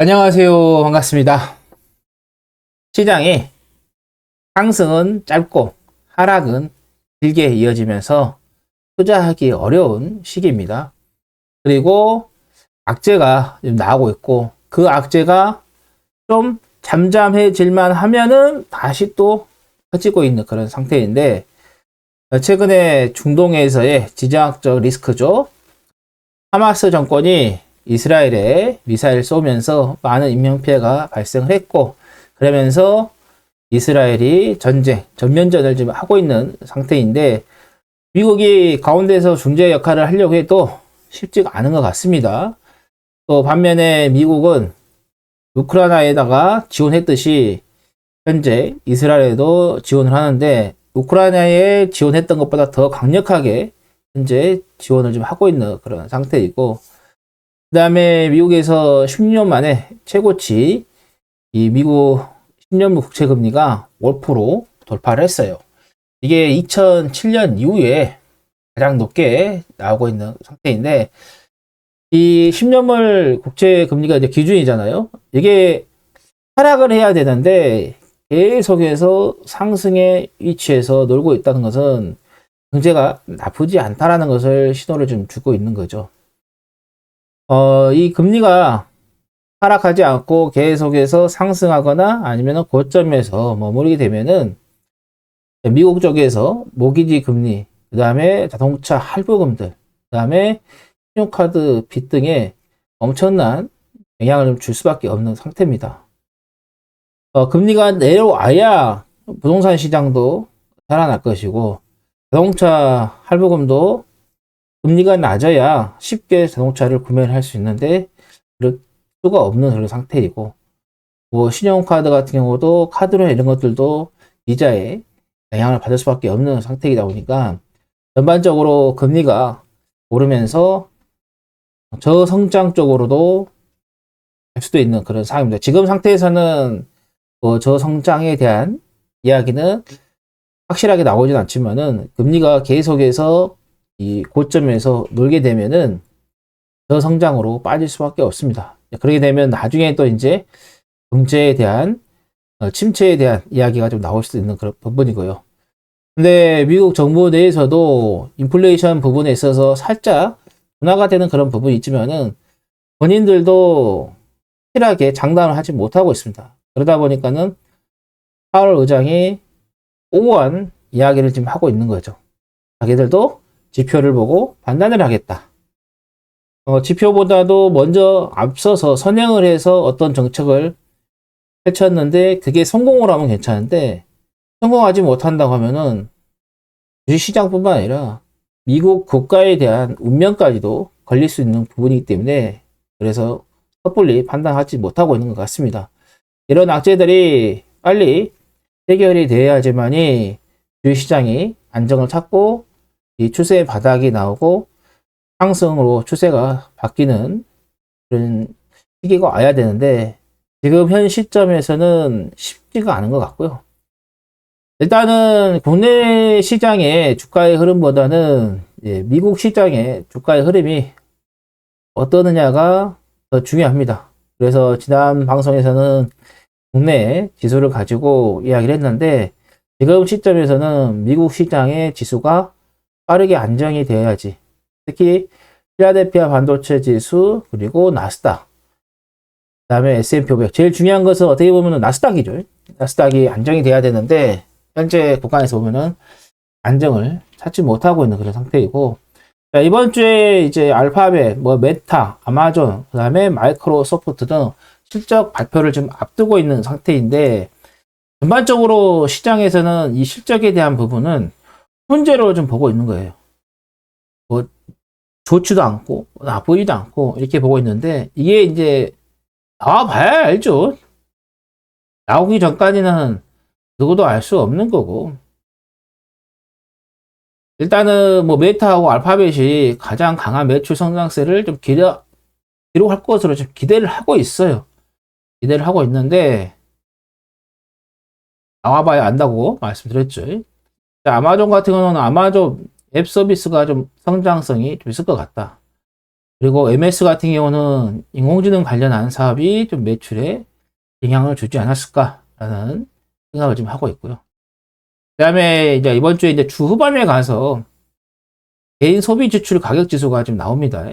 안녕하세요. 반갑습니다. 시장이 상승은 짧고 하락은 길게 이어지면서 투자하기 어려운 시기입니다. 그리고 악재가 지금 나오고 있고 그 악재가 좀 잠잠해질만 하면은 다시 또 퍼지고 있는 그런 상태인데 최근에 중동에서의 지정학적 리스크죠. 하마스 정권이 이스라엘에 미사일 쏘면서 많은 인명피해가 발생을 했고 그러면서 이스라엘이 전면전을 지금 하고 있는 상태인데 미국이 가운데서 중재 역할을 하려고 해도 쉽지가 않은 것 같습니다. 또 반면에 미국은 우크라이나에다가 지원했듯이 현재 이스라엘에도 지원을 하는데 우크라이나에 지원했던 것보다 더 강력하게 현재 지원을 좀 하고 있는 그런 상태이고 그 다음에 미국에서 10년 만에 최고치 이 미국 10년물 국채금리가 5% 돌파를 했어요. 이게 2007년 이후에 가장 높게 나오고 있는 상태인데 이 10년물 국채금리가 이제 기준이잖아요. 이게 하락을 해야 되는데 계속해서 상승의 위치에서 놀고 있다는 것은 경제가 나쁘지 않다라는 것을 신호를 좀 주고 있는 거죠. 이 금리가 하락하지 않고 계속해서 상승하거나 아니면 고점에서 머무르게 되면은 미국 쪽에서 모기지 금리, 그 다음에 자동차 할부금들, 그 다음에 신용카드 빚 등에 엄청난 영향을 좀 줄 수밖에 없는 상태입니다. 금리가 내려와야 부동산 시장도 살아날 것이고 자동차 할부금도 금리가 낮아야 쉽게 자동차를 구매를 할 수 있는데 그럴 수가 없는 그런 상태이고 뭐 신용카드 같은 경우도 카드로 이런 것들도 이자에 영향을 받을 수밖에 없는 상태이다 보니까 전반적으로 금리가 오르면서 저성장 쪽으로도 갈 수도 있는 그런 상황입니다. 지금 상태에서는 저성장에 대한 이야기는 확실하게 나오진 않지만은 금리가 계속해서 이 고점에서 놀게 되면은 저성장으로 빠질 수밖에 없습니다. 그렇게 되면 나중에 또 이제 경제에 대한 침체에 대한 이야기가 좀 나올 수도 있는 그런 부분이고요. 근데 미국 정부 내에서도 인플레이션 부분에 있어서 살짝 둔화가 되는 그런 부분이 있지만은 본인들도 확실하게 장담을 하지 못하고 있습니다. 그러다 보니까는 파월 의장이 오버한 이야기를 지금 하고 있는 거죠. 자기들도 지표를 보고 판단을 하겠다. 지표보다도 먼저 앞서서 선행을 해서 어떤 정책을 펼쳤는데 그게 성공을 하면 괜찮은데 성공하지 못한다고 하면은 주식시장뿐만 아니라 미국 국가에 대한 운명까지도 걸릴 수 있는 부분이기 때문에 그래서 섣불리 판단하지 못하고 있는 것 같습니다. 이런 악재들이 빨리 해결이 돼야지만이 주식시장이 안정을 찾고 이 추세의 바닥이 나오고 상승으로 추세가 바뀌는 그런 시기가 와야 되는데 지금 현 시점에서는 쉽지가 않은 것 같고요. 일단은 국내 시장의 주가의 흐름보다는 미국 시장의 주가의 흐름이 어떠느냐가 더 중요합니다. 그래서 지난 방송에서는 국내 지수를 가지고 이야기를 했는데 지금 시점에서는 미국 시장의 지수가 빠르게 안정이 되어야지. 특히 필라델피아 반도체 지수 그리고 나스닥 그다음에 S&P 500 제일 중요한 것은 어떻게 보면 나스닥이죠. 나스닥이 안정이 돼야 되는데 현재 구간에서 보면은 안정을 찾지 못하고 있는 그런 상태이고 자, 이번 주에 이제 알파벳, 메타, 아마존, 그다음에 마이크로소프트 등 실적 발표를 좀 앞두고 있는 상태인데 전반적으로 시장에서는 이 실적에 대한 부분은 문제로 좀 보고 있는 거예요. 뭐 좋지도 않고 나쁘지도 않고 이렇게 보고 있는데 이게 이제 나와봐야 알죠. 나오기 전까지는 누구도 알 수 없는 거고 일단은 뭐 메타하고 알파벳이 가장 강한 매출 성장세를 좀 기록할 것으로 좀 기대를 하고 있어요. 기대를 하고 있는데 나와봐야 안다고 말씀드렸죠. 자, 아마존 같은 경우는 아마존 앱 서비스가 좀 성장성이 좀 있을 것 같다. 그리고 MS 같은 경우는 인공지능 관련한 사업이 좀 매출에 영향을 주지 않았을까라는 생각을 좀 하고 있고요. 그 다음에 이제 이번 주에 이제 주 후반에 가서 개인 소비 지출 가격 지수가 좀 나옵니다.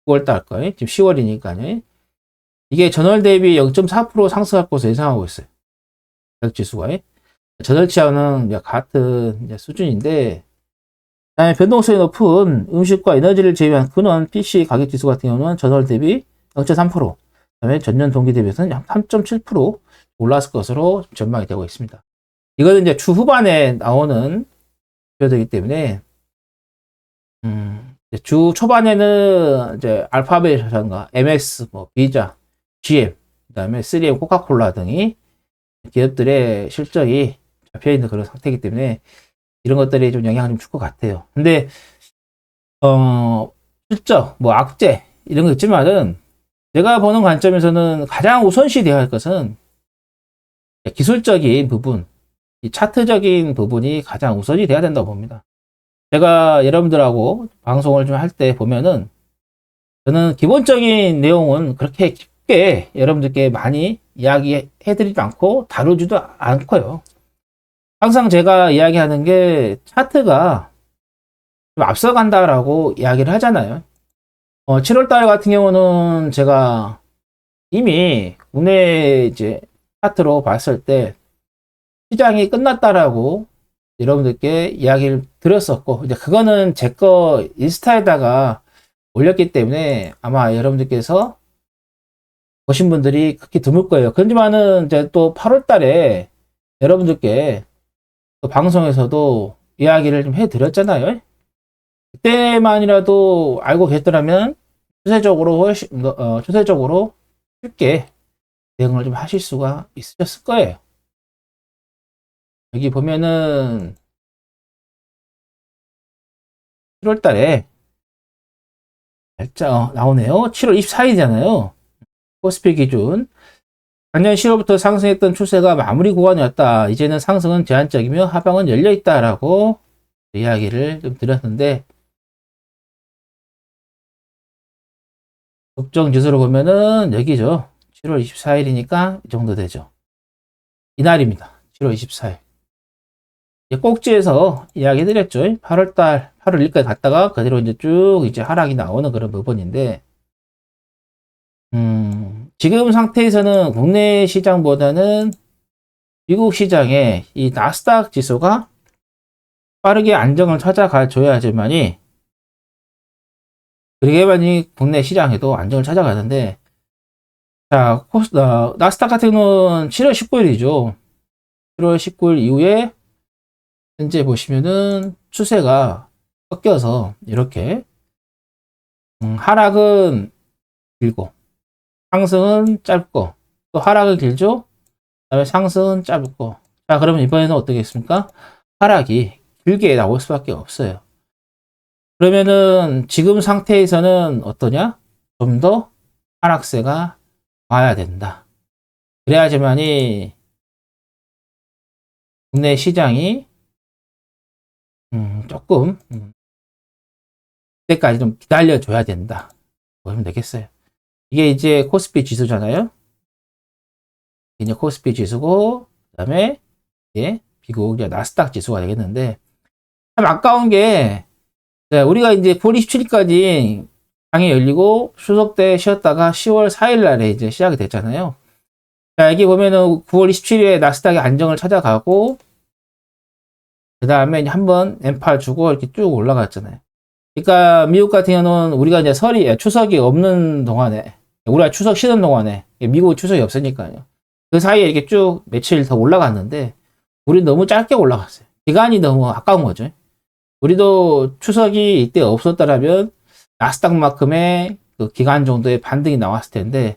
9월 달 거, 지금 10월이니까요. 이게 전월 대비 0.4% 상승할 것으로 예상하고 있어요. 가격 지수가. 전월치와는 같은 수준인데, 그다음에 변동성이 높은 음식과 에너지를 제외한 근원 PC 가격 지수 같은 경우는 전월 대비 0.3%, 그다음에 전년 동기 대비해서는 약 3.7% 올랐을 것으로 전망이 되고 있습니다. 이거는 이제 주 후반에 나오는 지표들이기 때문에 주 초반에는 이제 알파벳이라든가 MX, 비자, GM, 그다음에 3M, 코카콜라 등이 기업들의 실적이 잡혀 있는 그런 상태이기 때문에 이런 것들이 좀 영향을 좀 줄 것 같아요. 근데 실적, 악재 이런 거 있지만은 제가 보는 관점에서는 가장 우선시 되어야 할 것은 기술적인 부분, 이 차트적인 부분이 가장 우선이 돼야 된다고 봅니다. 제가 여러분들하고 방송을 좀 할 때 보면은 저는 기본적인 내용은 그렇게 깊게 여러분들께 많이 이야기해드리지 않고 다루지도 않고요. 항상 제가 이야기하는 게 차트가 좀 앞서간다라고 이야기를 하잖아요. 7월달 같은 경우는 제가 이미 국내 이제 차트로 봤을 때 시장이 끝났다라고 여러분들께 이야기를 드렸었고, 이제 그거는 제 거 인스타에다가 올렸기 때문에 아마 여러분들께서 보신 분들이 그렇게 드물 거예요. 그렇지만은 이제 또 8월 달에 여러분들께 또 방송에서도 이야기를 좀 해드렸잖아요. 그때만이라도 알고 계셨더라면 추세적으로 쉽게 대응을 좀 하실 수가 있으셨을 거예요. 여기 보면은 7월 달에 날짜 나오네요. 7월 24일이잖아요. 코스피 기준. 작년 10월부터 상승했던 추세가 마무리 구간이었다. 이제는 상승은 제한적이며 하방은 열려있다라고 이야기를 좀 드렸는데, 국정 지수로 보면은 여기죠. 7월 24일이니까 이 정도 되죠. 이날입니다. 7월 24일. 꼭지에서 이야기 드렸죠. 8월달, 8월 1일까지 갔다가 그대로 이제 쭉 이제 하락이 나오는 그런 부분인데, 지금 상태에서는 국내 시장보다는 미국 시장의 이 나스닥 지수가 빠르게 안정을 찾아가줘야지만이, 그러게만이 국내 시장에도 안정을 찾아가는데, 자, 나스닥 같은 경우는 7월 19일이죠. 7월 19일 이후에 현재 보시면은 추세가 꺾여서 이렇게 하락은 길고 상승은 짧고, 또 하락은 길죠. 그다음에 상승은 짧고. 자, 그러면 이번에는 어떻겠습니까? 하락이 길게 나올 수밖에 없어요. 그러면은 지금 상태에서는 어떠냐? 좀 더 하락세가 와야 된다. 그래야지만이 국내 시장이 조금 그때까지 좀 기다려줘야 된다. 보시면 되겠어요. 이게 이제 코스피 지수잖아요. 이제 코스피 지수고, 그 다음에 이제 미국 이제 나스닥 지수가 되겠는데, 참 아까운 게, 우리가 이제 9월 27일까지 장이 열리고 추석 때 쉬었다가 10월 4일 날에 이제 시작이 됐잖아요. 자, 여기 보면은 9월 27일에 나스닥이 안정을 찾아가고, 그 다음에 한번 M8 주고 이렇게 쭉 올라갔잖아요. 그러니까 미국 같은 경우는 우리가 이제 추석이 없는 동안에, 우리가 추석 쉬는 동안에, 미국 추석이 없으니까요. 그 사이에 이렇게 쭉 며칠 더 올라갔는데, 우리 너무 짧게 올라갔어요. 기간이 너무 아까운 거죠. 우리도 추석이 이때 없었더라면 나스닥만큼의 그 기간 정도의 반등이 나왔을 텐데,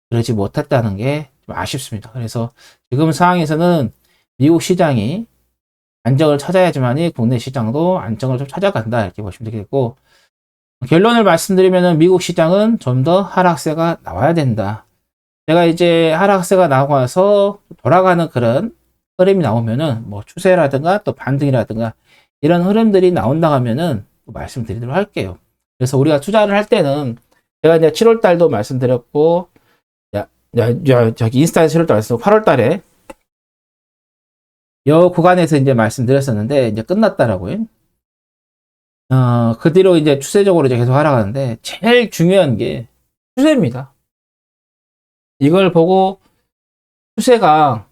그러지 못했다는 게 좀 아쉽습니다. 그래서 지금 상황에서는 미국 시장이 안정을 찾아야지만이 국내 시장도 안정을 좀 찾아간다, 이렇게 보시면 되겠고, 결론을 말씀드리면 미국 시장은 좀 더 하락세가 나와야 된다. 제가 이제 하락세가 나오고 나서 돌아가는 그런 흐름이 나오면은 추세라든가 또 반등이라든가 이런 흐름들이 나온다 하면은 말씀드리도록 할게요. 그래서 우리가 투자를 할 때는 제가 이제 7월 달도 말씀드렸고, 저기 인스타에서 7월 달 말씀, 8월 달에 이 구간에서 이제 말씀드렸었는데, 이제 끝났다라고요. 그 뒤로 이제 추세적으로 이제 계속 하락하는데, 제일 중요한 게 추세입니다. 이걸 보고 추세가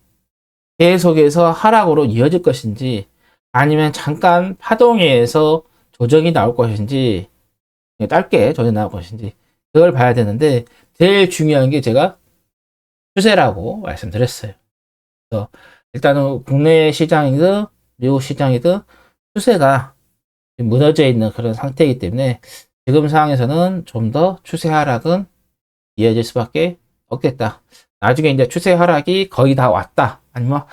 계속해서 하락으로 이어질 것인지, 아니면 잠깐 파동에서 조정이 나올 것인지, 짧게 조정이 나올 것인지, 그걸 봐야 되는데, 제일 중요한 게 제가 추세라고 말씀드렸어요. 그래서 일단은 국내 시장이든 미국 시장이든 추세가 무너져 있는 그런 상태이기 때문에 지금 상황에서는 좀 더 추세 하락은 이어질 수밖에 없겠다. 나중에 이제 추세 하락이 거의 다 왔다, 아니면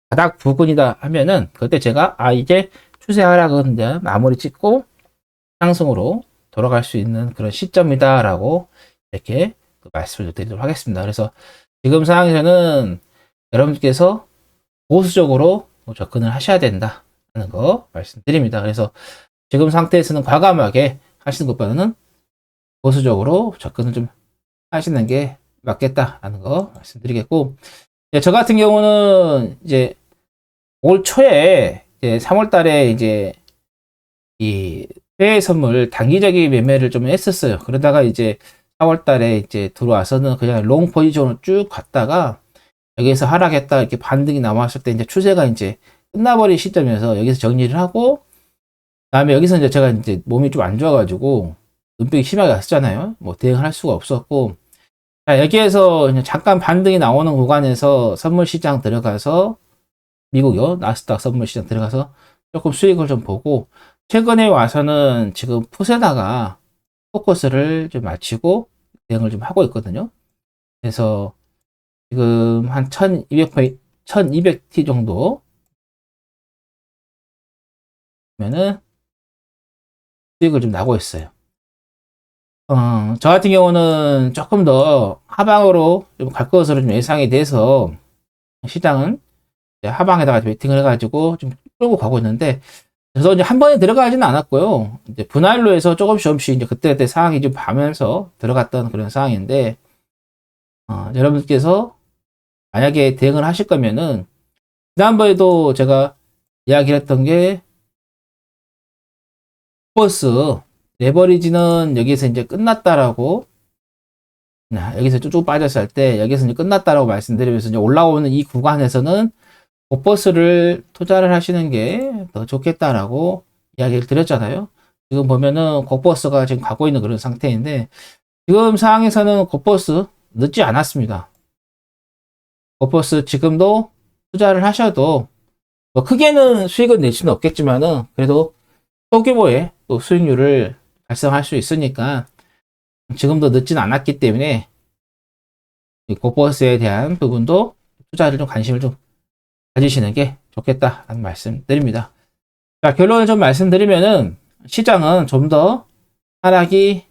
바닥 부근이다 하면은 그때 제가 이제 추세 하락은 이제 마무리 찍고 상승으로 돌아갈 수 있는 그런 시점이다라고 이렇게 말씀을 드리도록 하겠습니다. 그래서 지금 상황에서는 여러분께서 보수적으로 접근을 하셔야 된다는 거 말씀드립니다. 그래서 지금 상태에서는 과감하게 하시는 것보다는 보수적으로 접근을 좀 하시는 게 맞겠다라는 거 말씀드리겠고, 저 같은 경우는 이제 올 초에 이제 3월 달에 이제 이 해외 선물 단기적인 매매를 좀 했었어요. 그러다가 이제 4월 달에 이제 들어와서는 그냥 롱 포지션으로 쭉 갔다가 여기에서 하락했다 이렇게 반등이 나왔을 때 이제 추세가 이제 끝나버린 시점에서 여기서 정리를 하고, 다음에 여기서 이제 제가 이제 몸이 좀 안 좋아가지고 눈병이 심하게 왔었잖아요. 뭐 대응을 할 수가 없었고, 자, 여기에서 그냥 잠깐 반등이 나오는 구간에서 선물 시장 들어가서 미국요 나스닥 선물 시장 들어가서 조금 수익을 좀 보고, 최근에 와서는 지금 풋에다가 포커스를 좀 맞추고 대응을 좀 하고 있거든요. 그래서 지금 한 1200T 정도 면은 수익을 좀 나고 있어요. 저 같은 경우는 조금 더 하방으로 좀 갈 것으로 좀 예상이 돼서 시장은 하방에다가 베팅을 해가지고 좀 끌고 가고 있는데, 그래서 이제 한 번에 들어가지는 않았고요. 이제 분할로 해서 조금씩 이제 그때 상황이 좀 봐면서 들어갔던 그런 상황인데, 여러분께서 만약에 대응을 하실 거면은, 지난번에도 제가 이야기를 했던 게, 버스, 레버리지는 여기서 이제 끝났다라고, 여기서 쭉 빠졌을 때, 여기서 이제 끝났다라고 말씀드리면서 이제 올라오는 이 구간에서는 버스를 투자를 하시는 게 더 좋겠다라고 이야기를 드렸잖아요. 지금 보면은 고버스가 지금 가고 있는 그런 상태인데, 지금 상황에서는 고버스 늦지 않았습니다. 고버스 지금도 투자를 하셔도 뭐 크게는 수익은 낼 수는 없겠지만은 그래도 소규모의 또 수익률을 달성할 수 있으니까 지금도 늦진 않았기 때문에 이 고버스에 대한 부분도 투자를 좀 관심을 좀 가지시는 게 좋겠다라는 말씀 드립니다. 자, 결론을 좀 말씀드리면은 시장은 좀 더 하락이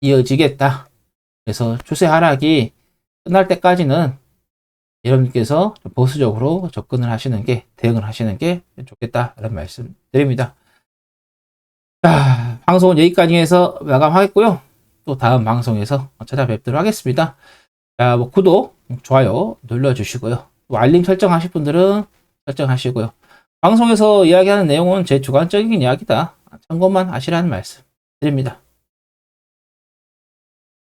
이어지겠다. 그래서 추세 하락이 끝날 때까지는 여러분께서 보수적으로 접근을 하시는 게, 대응을 하시는 게 좋겠다라는 말씀 드립니다. 자, 방송은 여기까지 해서 마감하겠고요. 또 다음 방송에서 찾아뵙도록 하겠습니다. 자, 뭐 구독, 좋아요 눌러주시고요. 또 알림 설정하실 분들은 설정하시고요. 방송에서 이야기하는 내용은 제 주관적인 이야기다. 참고만 하시라는 말씀 드립니다.